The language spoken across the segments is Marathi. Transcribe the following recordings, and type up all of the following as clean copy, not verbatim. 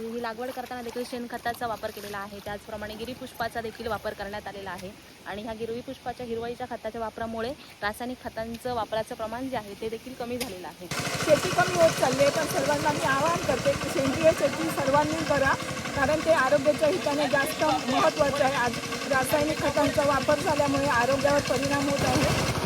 ही लागवड करताना देखील शेणखताचा वापर केलेला आहे. त्याचप्रमाणे गिरीपुष्पाचा देखील वापर करण्यात आलेला आहे. आणि ह्या गिरीपुष्पाच्या हिरवळीच्या खताच्या वापरामुळे रासायनिक खतांचं वापराचं प्रमाण जे आहे ते देखील कमी झालेलं आहे. शेती कमी होत चालली आहे, पण सर्वांना मी आवाहन करते की सेंद्रिय शेती सर्वांनी करा, कारण ते आरोग्याच्या हिताने जास्त महत्त्वाचं आहे. आज रासायनिक खतांचा वापर झाल्यामुळे आरोग्यावर परिणाम होत आहे.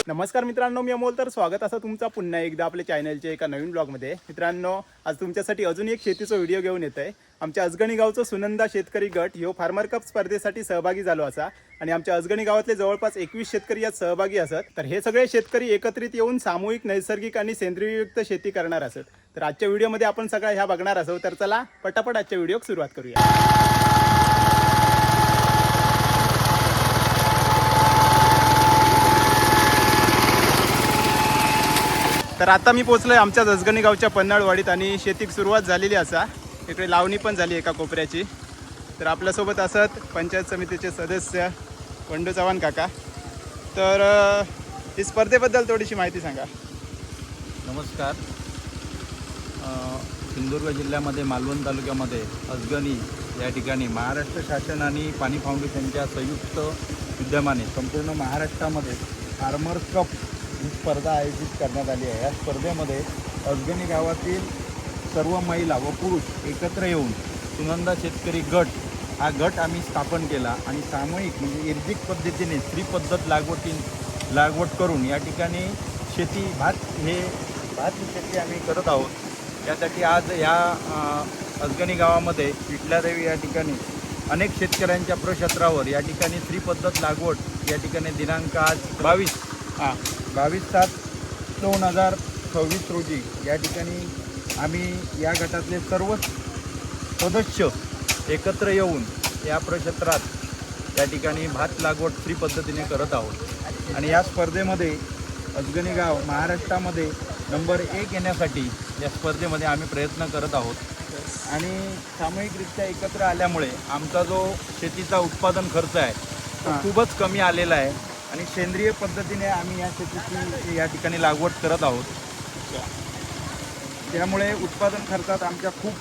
नमस्कार मित्रांनो, मी अमोल. तर स्वागत असं तुमचा पुन्हा एकदा आपल्या चॅनलच्या एका नवीन ब्लॉगमध्ये. मित्रांनो, आज तुमच्यासाठी अजून एक शेतीचा व्हिडिओ घेऊन येत आहे. आमच्या अजगणी गावचं सुनंदा शेतकरी गट ह्यो फार्मर कप स्पर्धेसाठी सहभागी झालो असा आणि आमच्या अजगणी गावातले जवळपास 21 शेतकरी यात सहभागी असत. तर हे सगळे शेतकरी एकत्रित येऊन सामूहिक नैसर्गिक आणि सेंद्रिययुक्त शेती करणार असत. तर आजच्या व्हिडिओमध्ये आपण सगळ्या ह्या बघणार असो. तर चला पटापट आजच्या व्हिडिओक सुरुवात करूया. तर आता मी पोचलोय आमच्या अजगणी गावच्या पन्हाळवाडीत आणि शेतीक सुरुवात झालेली असा. इकडे लावणी पण झाली एका कोपऱ्याची. तर आपल्यासोबत असत पंचायत समितीचे सदस्य वंडू चव्हाण काका. तर ही स्पर्धेबद्दल थोडीशी माहिती सांगा. नमस्कार. सिंधुदुर्ग जिल्ह्यामध्ये मालवण तालुक्यामध्ये अजगणी या ठिकाणी महाराष्ट्र शासन आणि पाणी फाउंडेशनच्या संयुक्त विद्यमाने संपूर्ण महाराष्ट्रामध्ये फार्मर्स कप ही स्पर्धा आयोजित करण्यात आली आहे. या स्पर्धेमध्ये अजगणी गावातील सर्व महिला व पुरुष एकत्र येऊन सुनंदा शेतकरी गट हा गट आम्ही स्थापन केला आणि सामूहिक म्हणजे इर्जिक पद्धतीने स्त्री पद्धत लागवड करून या ठिकाणी शेती भात ही शेती आम्ही करत आहोत. त्यासाठी आज या अजगणी गावामध्ये विठलादेवी या ठिकाणी अनेक शेतकऱ्यांच्या प्रक्षेत्रावर या ठिकाणी स्त्री पद्धत लागवड या ठिकाणी दिनांक आज 22/7/2026 रोजी या ठिकाणी आम्ही या गटातले सर्व सदस्य एकत्र येऊन या प्रक्षेत्रात या ठिकाणी भात लागवड स्त्री पद्धतीने करत आहोत. आणि या स्पर्धेमध्ये अजगणी गाव महाराष्ट्रामध्ये नंबर 1 येण्यासाठी या स्पर्धेमध्ये आम्ही प्रयत्न करत आहोत. आणि सामूहिकरित्या एकत्र आल्यामुळे आमचा जो शेतीचा उत्पादन खर्च आहे तो खूपच कमी आलेला आहे आणि सेंद्रिय पद्धतीने आम्ही या शेतीची या ठिकाणी लागवड करत आहोत. त्यामुळे उत्पादन खर्चात आमच्या खूप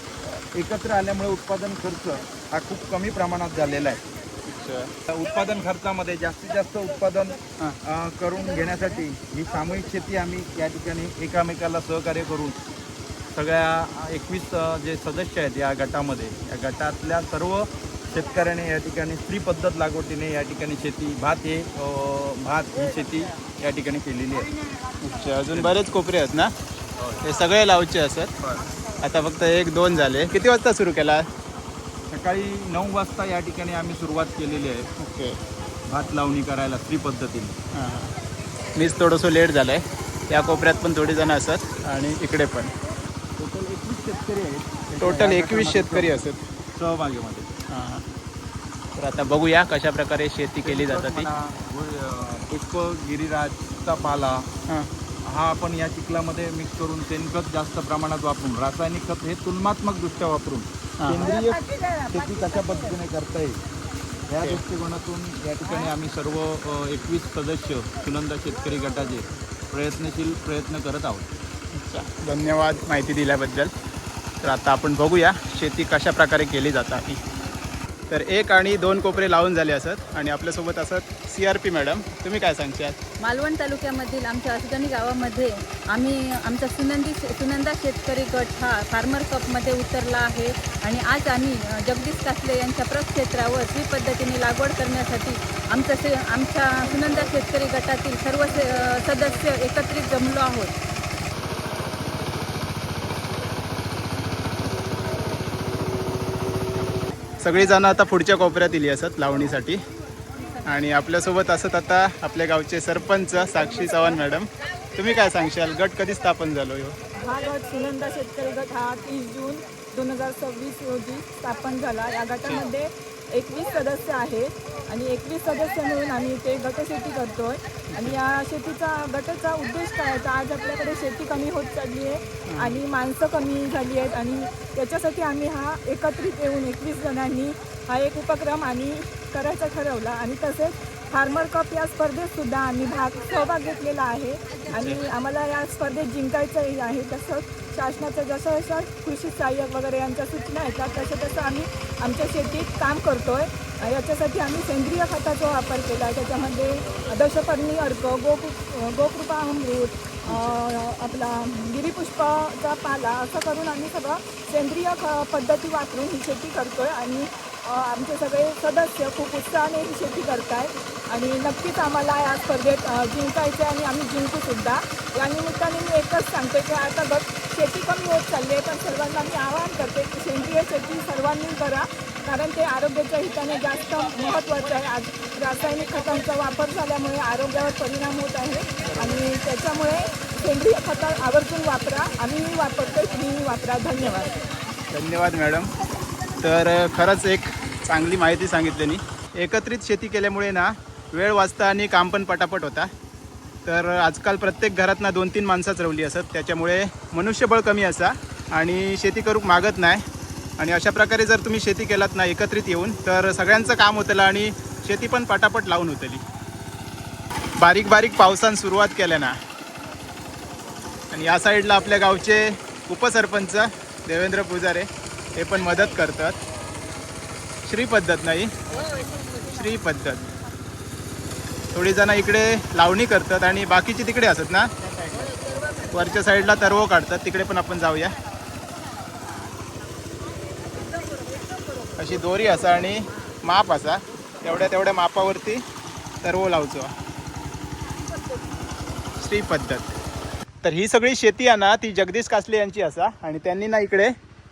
एकत्र आल्यामुळे उत्पादन खर्च हा खूप कमी प्रमाणात झालेला आहे. उत्पादन खर्चामध्ये जास्तीत जास्त उत्पादन करून घेण्यासाठी ही सामूहिक शेती आम्ही या ठिकाणी एकामेकाला सहकार्य करून सगळ्या 21 जे सदस्य आहेत या गटामध्ये या गटातल्या सर्व शेतकऱ्याने या ठिकाणी स्त्री पद्धत लागवडीने या ठिकाणी शेती भात ही शेती या ठिकाणी केलेली आहे. अजून बरेच कोपरे आहेत ना, हे सगळे लावचे असत. आता फक्त 1-2 झाले. किती वाजता सुरू केला? सकाळी 9 वाजता या ठिकाणी आम्ही सुरुवात केलेली आहे. ओके. भात लावणी करायला स्त्री पद्धतीने. मीच थोडंसं लेट झालं आहे. या कोपऱ्यात पण थोडी जण असत आणि इकडे पण टोटल 21 शेतकरी आहेत. टोटल 21 शेतकरी असत सहभागीमध्ये. तर आता बघूया कशा प्रकारे शेती केली जाते ती. पुष्प गिरिराजचा पाला हा आपण या चिखलामध्ये मिक्स करून शेणखत जास्त प्रमाणात वापरून रासायनिक खत हे तुलनात्मक दृष्ट्या वापरून सेंद्रिय शेती कशा पद्धतीने करता येईल या दृष्टिकोनातून या ठिकाणी आम्ही सर्व 21 सदस्य सुनंदा शेतकरी गटाचे प्रयत्न करत आहोत. धन्यवाद माहिती दिल्याबद्दल. तर आता आपण बघूया शेती कशा प्रकारे केली जाते. तर 1 आणि 2 कोपरे लावून झाले असत आणि आपल्यासोबत असत CRP मॅडम. तुम्ही काय सांगशाल? मालवण तालुक्यामधील आमच्या अजगणी गावामध्ये आम्ही आमचा सुनंदा शेतकरी गट हा फार्मर कपमध्ये उतरला आहे. आणि आज आम्ही जगदीश कासले यांच्या प्रक्षेत्रावर स्त्री पद्धतीने लागवड करण्यासाठी आमच्या सुनंदा शेतकरी गटातील सर्व सदस्य एकत्रित जमलो आहोत. सगळी जण आता पुढच्या कोपऱ्यात इली असत लावणीसाठी. आणि आपल्यासोबत असत आता आपल्या गावचे सरपंच साक्षी चव्हाण मॅडम. तुम्ही काय सांगशाल? गट कधी स्थापन झालो? हा गट सुनंदा शेतकरी गट हा 30 जून 2026 रोजी स्थापन झाला. या गटामध्ये 21 सदस्य आहेत आणि 21 सदस्य मिळून आम्ही ते गटशेती करतोय. आणि या गटाचा उद्देश काय आहे? तर आज आपल्याकडे शेती कमी होत चालली आहे आणि माणसं कमी झाली आहेत आणि त्याच्यासाठी आम्ही हा एकत्रित येऊन 21 जणांनी हा एक उपक्रम करायचा ठरवला. आणि तसेच फार्मर कप या स्पर्धेत सुद्धा आम्ही सहभाग घेतलेला आहे आणि आम्हाला या स्पर्धेत जिंकायचंही आहे. तसंच शासनाचं जसं कृषी सहाय्यक वगैरे यांच्या सूचना येतात तसं आम्ही आमच्या शेतीत काम करतोय. याच्यासाठी आम्ही सेंद्रिय खताचा वापर केला आहे. त्याच्यामध्ये दशपर्णी अर्क, गोकृपा अमृत, आपला गिरीपुष्पाचा पाला असं करून आम्ही सगळं सेंद्रिय पद्धती वापरून ही शेती करतोय आणि आमचे सगळे सदस्य खूप उत्साहाने ही शेती करत आहेत आणि नक्कीच आम्हाला या स्पर्धेत जिंकायचे आणि आम्ही जिंकूसुद्धा. या निमित्ताने मी एकच सांगते की आता शेती कमी होत चालली आहे, पण सर्वांना मी आवाहन करते की सेंद्रिय शेती सर्वांनी करा, कारण ते आरोग्याच्या हिताने जास्त महत्त्वाचं आहे. आज रासायनिक खतांचा वापर झाल्यामुळे आरोग्यावर परिणाम होत आहे आणि त्याच्यामुळे सेंद्रिय खतं आवर्जून वापरा. आम्हीही वापरतो, तुम्हीही वापरा. धन्यवाद मॅडम. तर खरंच एक चांगली माहिती सांगितली. एकत्रित शेती केल्यामुळे ना वेळ वाचता आणि काम पण पटापट होता. तर आजकाल प्रत्येक घरात ना 2-3 माणसाच रवली असत, त्याच्यामुळे मनुष्यबळ कमी असा आणि शेती करूक मागत नाही. आणि अशा प्रकारे जर तुम्ही शेती केलात ना एकत्रित येऊन तर सगळ्यांचं काम होतलं आणि शेती पण पटापट लावून होतली. बारीक बारीक पावसान सुरुवात केल्या ना. आणि या साईडला आपल्या गावचे उपसरपंच देवेंद्र पुजारे हे पण मदत करतात. श्री पद्धत नाही, श्री पद्धत. थोडी जण इकडे लावणी करतात आणि बाकीची तिकडे असत ना, वरच्या साईडला तरवो काढतात. तिकडे पण आपण जाऊया. अशी दोरी असा आणि माप असा, तेवढ्या मापावरती तरवो लावचो. श्री पद्धत. तर ही सगळी शेती आहे ना ती जगदीश कासले यांची असा आणि त्यांनी ना इकडे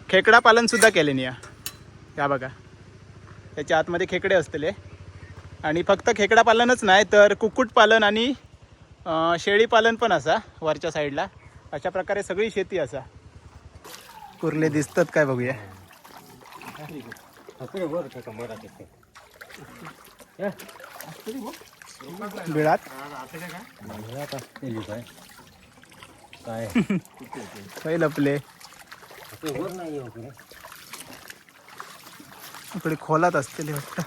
खेकडा पालन सुद्धा केले नाही. या बघा, त्याच्या आतमध्ये खेकडे असतले. आणि फक्त खेकडा पालनच नाही तर कुक्कुटपालन आणि शेळी पालन पण असा वरच्या साईडला. अशा प्रकारे सगळी शेती असा. कुर्ले दिसतात काय बघूया. बिळात काय लपले इकडे खोलात असतील वाटतं.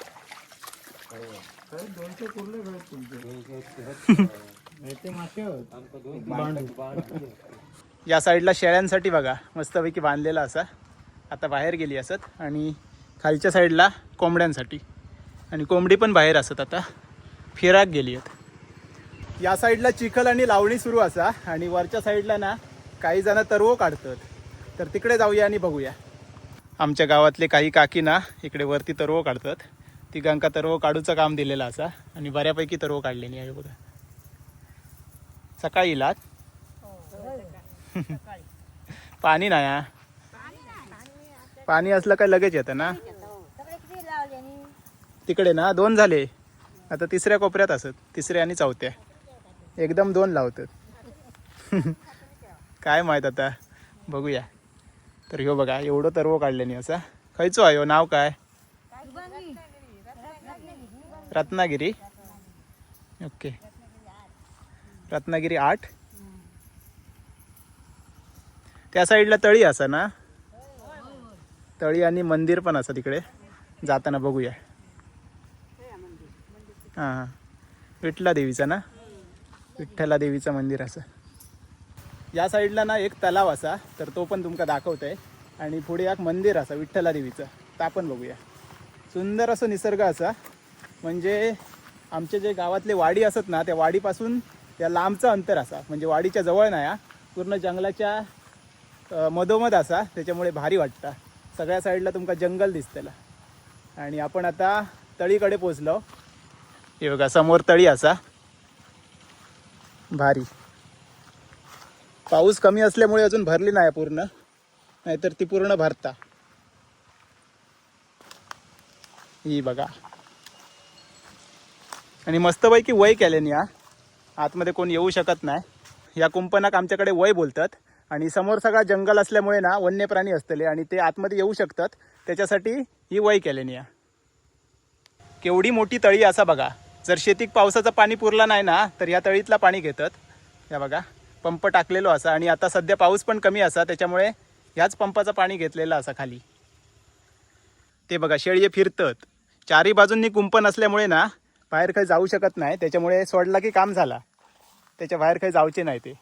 या साईडला शेळ्यांसाठी बघा मस्तपैकी बांधलेला असा. आता बाहेर गेली असत आणि खालच्या साईडला कोंबड्यांसाठी, आणि कोंबडी पण बाहेर असत आता फिराक गेली आहेत. या साईडला चिखल आणि लावणी सुरू असा आणि वरच्या साईडला ना काही जण तरवो काढतात. तर तिकडे जाऊया आणि बघूया. आमच्या गावातले काही काकी ना इकडे वरती तरवो काढतात. तिघांका तरवो काढूचं काम दिलेलं असा आणि बऱ्यापैकी तरवो काढलेली आहे बघा. सकाळी इलात पाणी नाही. पाणी असलं काय लगेच येतं ना. तिकडे ना 2 झाले, आता तिसऱ्या कोपऱ्यात असत. तिसऱ्या आणि चौथ्या एकदम 2 लावतात. काय माहीत आता बघूया. तर ह्यो बघा एवढं तरवो काढले नाही असा. खयचो आहे नाव काय? रत्नागिरी. ओके, रत्नागिरी 8. त्या साईडला तळी असा ना, तळी आणि मंदिर पण असं तिकडे जाताना बघूया. हां, विठ्ठला देवीचा ना, विठ्ठला देवीचं मंदिर असं. या साईडला ना एक तलाव असा, तर तो पण तुमका दाखवत आहे. आणि पुढे एक मंदिर असा विठ्ठला देवीचं, ते पण बघूया. सुंदर असं निसर्ग असा. म्हणजे आमचे जे गावातले वाडी असत ना त्या वाडीपासून त्या लांबचं अंतर असा. म्हणजे वाडीच्या जवळ नाही, पूर्ण जंगलाच्या मधोमध असा. त्याच्यामुळे भारी वाटतं. सगळ्या साईडला तुमका जंगल दिसतेला. आणि आपण आता तळीकडे पोचलो. हे बघा समोर तळी असा भारी. पाऊस कमी असल्यामुळे अजून भरली नाही पूर्ण, नाहीतर ती पूर्ण भरता. ही बघा. आणि मस्तपैकी वय केल्याने या आतमध्ये कोण येऊ शकत नाही. या कुंपणाक आमच्याकडे वय बोलतात. आणि समोर सगळा जंगल असल्यामुळे ना वन्य प्राणी असतले आणि ते आतमध्ये येऊ शकतात. त्याच्यासाठी ही वय केल्याने या. केवढी मोठी तळी असा बघा. जर शेतीत पावसाचं पाणी पुरला नाही ना तर या तळीतला पाणी घेतात. या बघा पंप टाकलेलो असा. आणि आता सध्या पाऊस पण कमी असा, त्याच्यामुळे ह्याच पंपाचं पाणी घेतलेलं असा खाली. ते बघा शेळी फिरतात. चारी बाजूंनी कुंपण असल्यामुळे ना बाहेर काही जाऊ शकत नाही, त्याच्यामुळे सोडला की काम झाला, त्याच्या बाहेर काही जाऊचे नाही ते.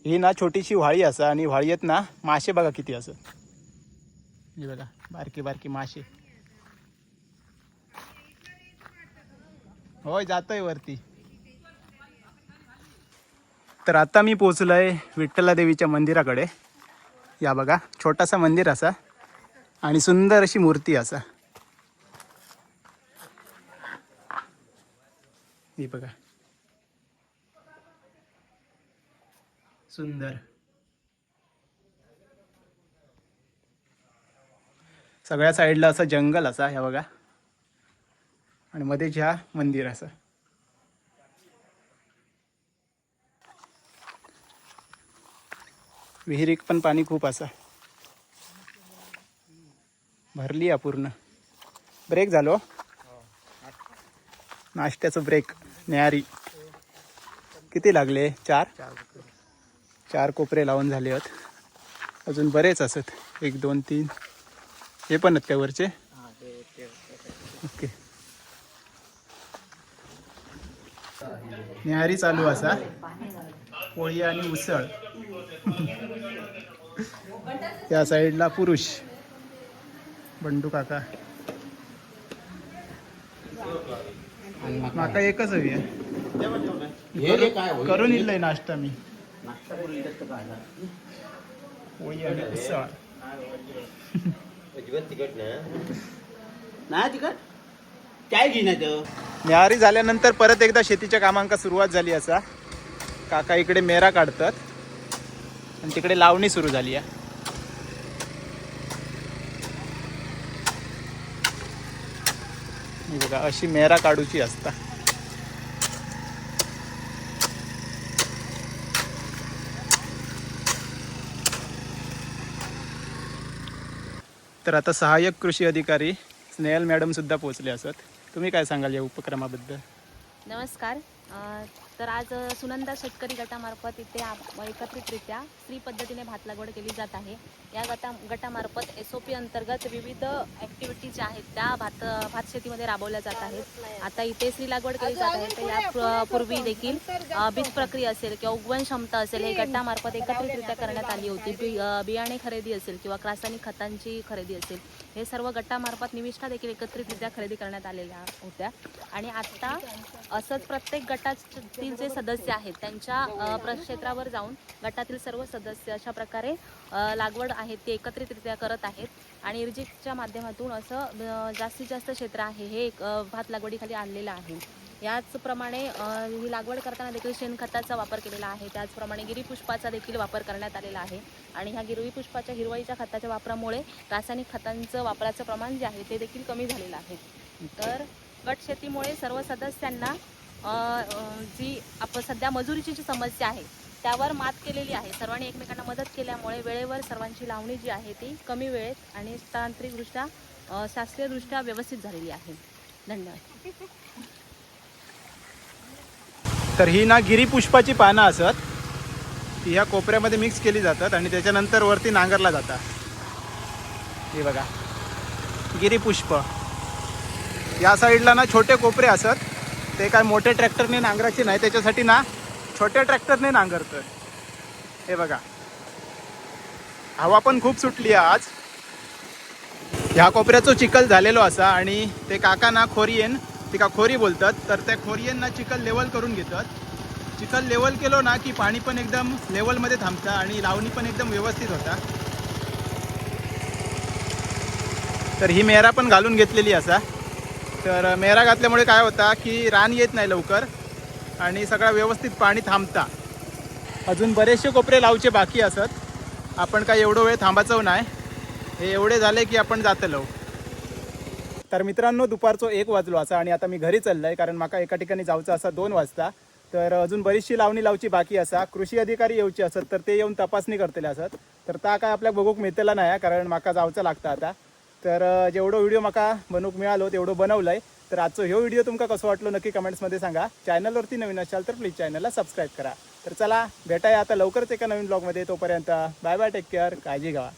ही ना छोटीशी व्हाळी असा आणि व्हाळीत ना मासे बघा किती असत. हे बघा बारकी बारकी मासे. होय जातोय वरती. तर आता मी पोचलोय विठ्ठला देवीच्या मंदिराकडे. या बघा छोटासा मंदिर असा आणि सुंदर अशी मूर्ती असा. ही बघा सुंदर. सगळ्या साईडला असं जंगल असा ह्या बघा आणि मध्ये ह्या मंदिर असं. विहिरीक पण पाणी खूप असा. भरली आहे पूर्ण. ब्रेक झालो, नाश्त्याचं ब्रेक. न्याहारी किती लागले? 4 कोपरे लावून झाले आहेत. अजून बरेच असत, 1 2 3. हे पण आहेत काय वरचे? ओके. न्याहारी चालू असा. पोळी आणि उसळ. त्या साईडला पुरुष बंडू काका. माका एकच हवी आहे. करून इल्लय नाश्ता मी. पोळी आणि उसळ. न्याहारी झाल्यानंतर परत एकदा शेतीच्या कामांका सुरुवात झाली असा. काका इकडे मेरा काढतात आणि तिकडे लावणी सुरू झाली आहे. बघा अशी मेरा काढूची असता. तर आता सहाय्यक कृषी अधिकारी स्नेहल मॅडम सुद्धा पोहोचले असत. तुम्ही काय सांगाल या उपक्रमाबद्दल? नमस्कार. तर आज सुनंदा शेतकरी गटामार्फत इथे एकत्रितरित्या स्त्री पद्धतीने भात लागवड केली जात आहे. या गटामार्फत SOP अंतर्गत विविध ॲक्टिव्हिटीज आहेत त्या भात शेतीमध्ये राबवल्या जात आहेत. आता इथे स्त्री लागवड केली जात आहे. तर यापूर्वी देखील बीज प्रक्रिया असेल किंवा उगवण क्षमता असेल हे गटामार्फत एकत्रितरित्या करण्यात आली होती. बियाणे खरेदी असेल किंवा रासायनिक खतांची खरेदी असेल हे सर्व गटामार्फत निविष्ठा देखील एकत्रितरित्या खरेदी करण्यात आलेल्या होत्या. आणि आत्ता असंच प्रत्येक गटातील जे सदस्य आहेत त्यांच्या प्रक्षेत्रावर जाऊन गटातील सर्व सदस्य अशा प्रकारे लागवड आहेत ती एकत्रितरित्या करत आहेत. आणि इर्जिकच्या माध्यमातून असं जास्तीत जास्त क्षेत्र आहे हे भात लागवडीखाली आणलेलं आहे. याचप्रमाणे ही लागवड करताना देखील शेणखताचा वापर केलेला आहे. त्याचप्रमाणे गिरीपुष्पाचा देखील वापर करण्यात आलेला आहे. आणि ह्या गिरीपुष्पाच्या हिरवळीच्या खताच्या वापरामुळे रासायनिक खतांचं वापराचं प्रमाण जे आहे ते देखील कमी झालेलं आहे. तर गट शेतीमुळे सर्व सदस्यांना जी सध्या मजुरीची जी समस्या आहे त्यावर मात केलेली आहे. सर्वांनी एकमेकांना मदत केल्यामुळे वेळेवर सर्वांची लावणी जी आहे ती कमी वेळेत आणि तांत्रिकदृष्ट्या शास्त्रीयदृष्ट्या व्यवस्थित झालेली आहे. धन्यवाद. तर ही ना गिरीपुष्पाची पानं असत. ती ह्या कोपऱ्यामध्ये मिक्स केली जातात आणि त्याच्यानंतर वरती नांगरला जातात. हे बघा गिरीपुष्प. या साईडला ना छोटे कोपरे असत. ते काय मोठे ट्रॅक्टरने नांगरायचे नाही, त्याच्यासाठी ना छोट्या ट्रॅक्टरने नांगरतोय. हे बघा हवा पण खूप सुटली आहे आज. ह्या कोपऱ्याचं चिखल झालेलो असा आणि ते काका ना खोरियन तिका खोरी बोलतात. तर त्या खोरियनना चिखल लेवल करून घेतात. चिखल लेवल केलो ना की पाणी पण एकदम लेवलमध्ये थांबतं आणि लावणी पण एकदम व्यवस्थित होता. तर ही मेरा पण घालून घेतलेली असा. तर मेरा घातल्यामुळे काय होता की रान येत नाही लवकर आणि सगळा व्यवस्थित पाणी थांबता. अजून बरेचसे कोपरे लावचे बाकी असत. आपण काय एवढं वेळ थांबायचं नाही. हे एवढे झाले की आपण जातलो. तर मित्रांनो दुपारचं 1 वाजलो असा आणि आता मी घरी चाललोय कारण माका एका ठिकाणी जायचं असा 2 वाजता. तर अजून बरीचशी लावणी लावची बाकी असा. कृषी अधिकारी येऊचे असत तर ते येऊन तपासणी करतले असत. तर ता काय आपल्याक बघूक मिळतला नाही कारण माका जावचं लागतं आता. तर जेवढं व्हिडिओ माका बनवूक मिळालो तेवढं बनवलंय. तर आजचा ह्यो व्हिडिओ तुमका कसं वाटलो नक्की कमेंट्समध्ये सांगा. चॅनलवरती नवीन असाल तर प्लीज चॅनलला सबस्क्राईब करा. तर चला भेटाया आता लवकरच एका नवीन ब्लॉगमध्ये. तोपर्यंत बाय बाय, टेक केअर, काळजी घ्या.